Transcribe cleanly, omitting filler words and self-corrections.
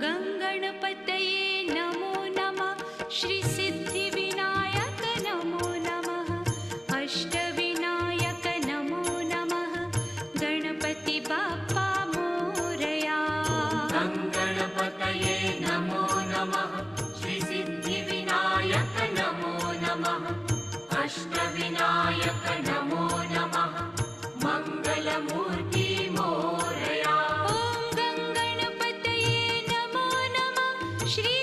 गङ्गणपतये नमो नमः श्रीसिद्धिविनायक नमो नमः अष्टविनायक नमो नमः गणपति बाप्पा मोरया। गङ्गणपतये नमो नमः श्रीसिद्धिविनायक नमो नमः अष्टविनायक नमो नमः मङ्गलमूर्ति मोरया। ॐ गङ्गणपतये नमो नमः श्री